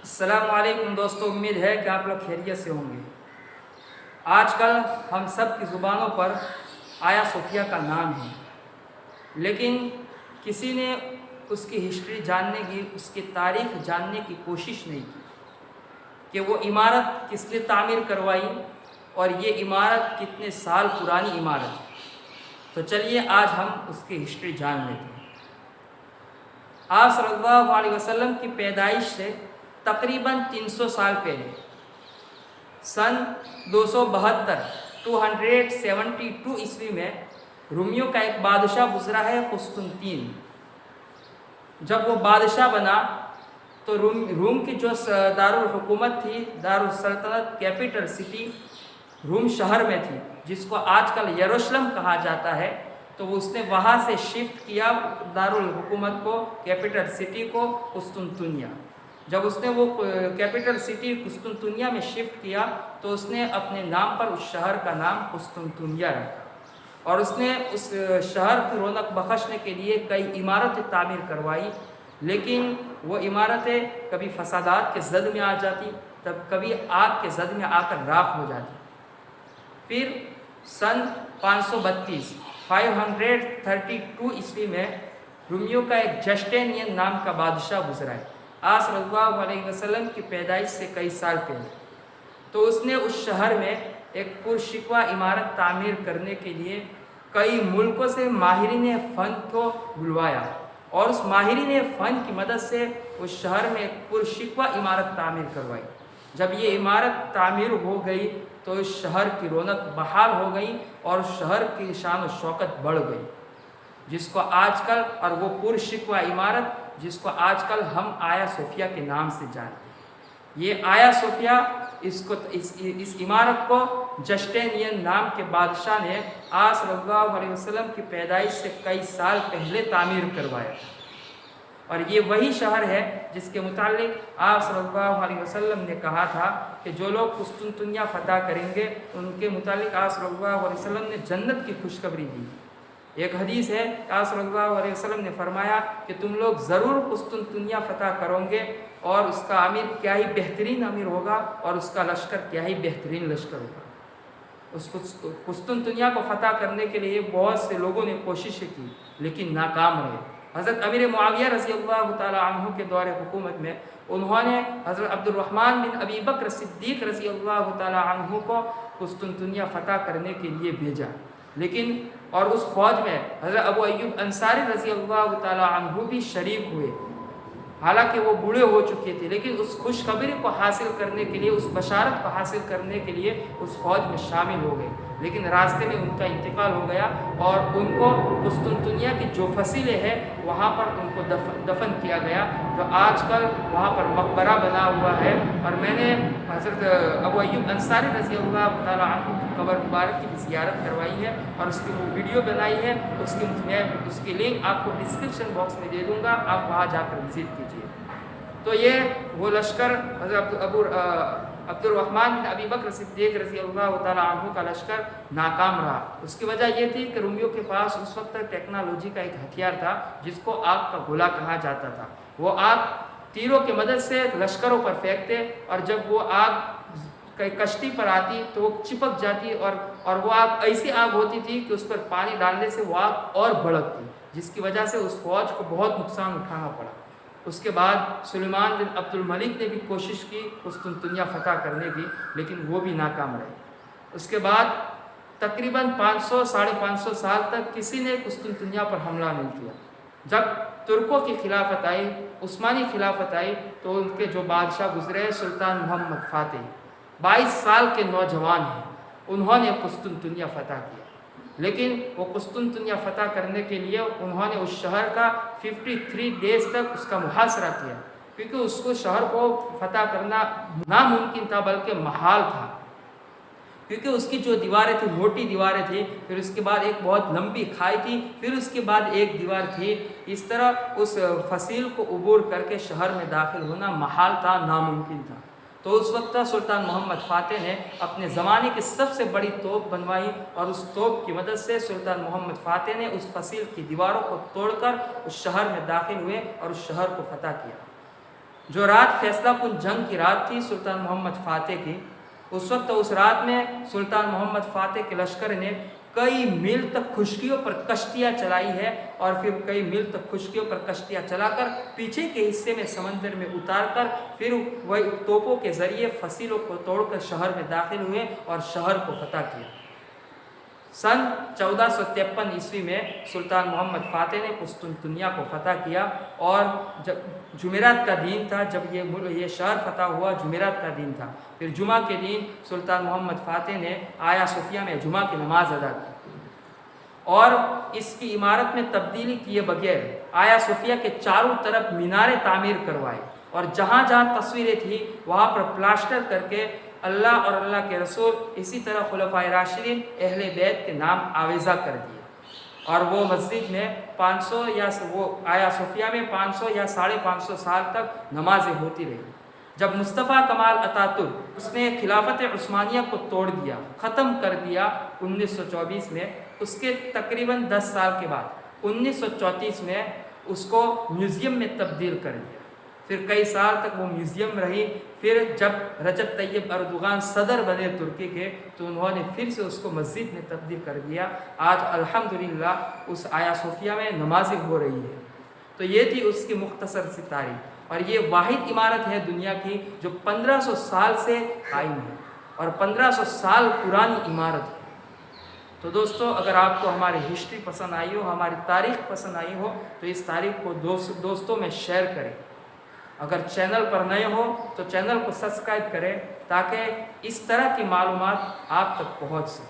अस्सलामुअलैकुम दोस्तों, उम्मीद है कि आप लोग खैरियत से होंगे। आजकल हम सब की ज़ुबानों पर आया सोफिया का नाम है, लेकिन किसी ने उसकी हिस्ट्री जानने की, उसकी तारीख़ जानने की कोशिश नहीं की कि वो इमारत किस लिए तामीर करवाई और ये इमारत कितने साल पुरानी इमारत है। तो चलिए आज हम उसकी हिस्ट्री जान लेते हैं। आप सल्लल्लाहु अलैहि वसल्लम की पैदाइश से तकरीबन 300 साल पहले सन 272 ईस्वी में रोमियो का एक बादशाह गुजरा है, कुस्तुनतीन। जब वो बादशाह बना तो रूम की जो दारुल हुकूमत थी, दारुल सल्तनत, कैपिटल सिटी रूम शहर में थी, जिसको आजकल यरूशलेम कहा जाता है। तो उसने वहाँ से शिफ्ट किया दारुल हुकूमत को, कैपिटल सिटी को, कुस्तुनतुनिया। जब उसने वो कैपिटल सिटी कुस्तुनतुनिया में शिफ्ट किया तो उसने अपने नाम पर उस शहर का नाम कुस्तुनतुनिया रखा और उसने उस शहर की रौनक बख्शने के लिए कई इमारतें तामीर करवाई। लेकिन वो इमारतें कभी फसादात के जद में आ जाती, तब कभी आग के जद में आकर राख हो जाती। फिर सन 532 ईस्वी में रोमियो का एक जस्टिनियन नाम का बादशाह गुजरा है, आप सल्लल्लाहु अलैहि वसल्लम की पैदाइश से कई साल पहले। तो उसने उस शहर में एक पुरशिकवा इमारत तामीर करने के लिए कई मुल्कों से माहिरीन फ़न को बुलवाया और उस माहिरीन फ़न की मदद से उस शहर में एक पुरशिकवा इमारत तामीर करवाई। जब ये इमारत तामीर हो गई तो इस शहर की रौनक बहाल हो गई और शहर की शान और शौकत बढ़ गई, जिसको आजकल, और वो पुरशिकवा इमारत जिसको आजकल हम आया सोफिया के नाम से जानते हैं। ये आया सोफिया, इस इमारत को जस्टिनियन नाम के बादशाह ने आप सल्लल्लाहु अलैहि वसल्लम की पैदाइश से कई साल पहले तामीर करवाया और ये वही शहर है जिसके मुतालिक आप सल्लल्लाहु अलैहि वसल्लम ने कहा था कि जो लोग कुस्तुनतुनिया फतह करेंगे उनके मुतालिक आप सल्लल्लाहु अलैहि वसल्लम ने जन्नत की खुशखबरी दी। एक हदीस है, आप सल्लल्लाहु अलैहि वसल्लम ने फरमाया कि तुम लोग ज़रूर कुस्तुनतुनिया फतह करोगे और उसका अमीर क्या ही बेहतरीन अमीर होगा और उसका लश्कर क्या ही बेहतरीन लश्कर होगा। उस कुस्तुनतुनिया को फतह करने के लिए बहुत से लोगों ने कोशिशें की लेकिन नाकाम रहे। हज़रत अमीर मुआविया रज़ी अल्लाह तआला अन्हु के दौरे हुकूमत में उन्होंने हज़रत अब्दुर्रहमान बिन अबी बकर सिद्दीक़ रज़ी अल्लाह तआला अन्हु को कुस्तुनतुनिया फतह करने के लिए भेजा, लेकिन और उस फौज में हज़रत अबू अय्यूब अंसारी रज़ी अल्लाह तआला अन्हु भी शरीक हुए। हालांकि वो बूढ़े हो चुके थे, लेकिन उस खुशखबरी को हासिल करने के लिए, उस बशारत को हासिल करने के लिए उस फौज में शामिल हो गए। लेकिन रास्ते में उनका इंतकाल हो गया और उनको कुस्तुनतुनिया की जो फसीलें हैं वहाँ पर उनको दफन किया गया, जो आजकल वहाँ पर मकबरा बना हुआ है। और मैंने हज़रत अबू अय्यूब अंसारी रज़ी अल्लाह तआला अन्हु की कब्र मुबारक की भी ज़ियारत करवाई है और उसकी वो वीडियो बनाई है, उसकी लिंक आपको डिस्क्रिप्शन बॉक्स में दे दूँगा, आप वहाँ जाकर विज़िट कीजिए। तो ये वो लश्कर हज़रत अब्दुर्रहमान बिन अबी बकर सिद्दीक़ रज़ी अल्लाह तआला अन्हु का लश्कर नाकाम रहा। उसकी वजह ये थी कि रोमियो के पास उस वक्त टेक्नोलॉजी का एक हथियार था जिसको आग का गोला कहा जाता था। वो आग तीरों की मदद से लश्करों पर फेंकते और जब वो आग कहीं कश्ती पर आती तो वो चिपक जाती और वो आग ऐसी आग होती थी कि उस पर पानी डालने से वो आग और भड़कती, जिसकी वजह से उस फौज को बहुत नुकसान उठाना पड़ा। उसके बाद सुलेमान बिन अब्दुल मलिक ने भी कोशिश की कुस्तुनतुनिया फतह करने की, लेकिन वो भी नाकाम रहे। उसके बाद तकरीबन 500-550 साल तक किसी ने कुस्तुनतुनिया पर हमला नहीं किया। जब तुर्कों की खिलाफत आई, उस्मानी खिलाफत आई, तो उनके जो बादशाह गुजरे सुल्तान मोहम्मद फ़ातिह 22 साल के नौजवान हैं, उन्होंने कुस्तुनतुनिया फतह किया। लेकिन वो कुस्तुनतुनिया फतह करने के लिए उन्होंने उस शहर का 53 डेज तक उसका मुहासरा किया, क्योंकि उसको शहर को फतह करना नामुमकिन था बल्कि महाल था, क्योंकि उसकी जो दीवारें थी मोटी दीवारें थी, फिर उसके बाद एक बहुत लंबी खाई थी, फिर उसके बाद एक दीवार थी। इस तरह उस फसील को उबूर करके शहर में दाखिल होना महाल था, नामुमकिन था। तो उस वक्त सुल्तान मोहम्मद फ़ातिह ने अपने ज़माने की सबसे बड़ी तोप बनवाई और उस तोप की मदद से सुल्तान मोहम्मद फ़ातिह ने उस फसील की दीवारों को तोड़कर उस शहर में दाखिल हुए और उस शहर को फतह किया। जो रात फैसला कुन जंग की रात थी सुल्तान मोहम्मद फ़ातेह की, उस वक्त उस रात में सुल्तान मोहम्मद फ़ातेह के लश्कर ने कई मील तक खुश्कियों पर कश्तियाँ चलाई है और फिर कई मील तक खुश्कियों पर कश्तियाँ चलाकर पीछे के हिस्से में समंदर में उतारकर फिर वही तोपों के ज़रिए फसीलों को तोड़कर शहर में दाखिल हुए और शहर को फतह किया। सन 1453 ईस्वी में सुल्तान मोहम्मद फ़ातेह ने कुस्तुनतुनिया को फतह किया और जब जुमेरात का दिन था, जब ये शहर फतह हुआ, जुमेरात का दिन था। फिर जुमा के दिन सुल्तान मोहम्मद फ़ातेह ने आया सोफिया में जुमा की नमाज अदा की और इसकी इमारत में तब्दीली किए बगैर आया सोफिया के चारों तरफ मीनारे तामीर करवाए और जहाँ जहाँ तस्वीरें थी वहाँ पर प्लास्टर करके अल्लाह और अल्लाह के रसूल, इसी तरह खुलफाए राशिदीन, अहले बैत के नाम आवेज़ा कर दिए। और वो मस्जिद में 500 या वो आया सोफिया में 500 या 550 साल तक नमाजें होती रही। जब मुस्तफ़ा कमाल अतातुर्क उसने खिलाफत उस्मानिया को तोड़ दिया, ख़त्म कर दिया 1924 में, उसके तकरीबन 10 साल के बाद 1934 में उसको म्यूज़ियम में तब्दील कर दिया। फिर कई साल तक वो म्यूज़ियम रही। फिर जब रजब तैयब अर्दोगान सदर बने तुर्की के, तो उन्होंने फिर से उसको मस्जिद में तब्दील कर दिया। आज अल्हम्दुलिल्लाह उस आया सोफिया में नमाज़ें हो रही है। तो ये थी उसकी मुख्तसर सी तारीख़। और ये वाहिद इमारत है दुनिया की जो 1500 साल से कायम है और 1500 साल पुरानी इमारत है। तो दोस्तों, अगर आपको हमारी हिस्ट्री पसंद आई हो, हमारी तारीख़ पसंद आई हो, तो इस तारीख़ को दोस्तों में शेयर करें। अगर चैनल पर नए हो तो चैनल को सब्सक्राइब करें ताकि इस तरह की मालूमात आप तक पहुंच सके।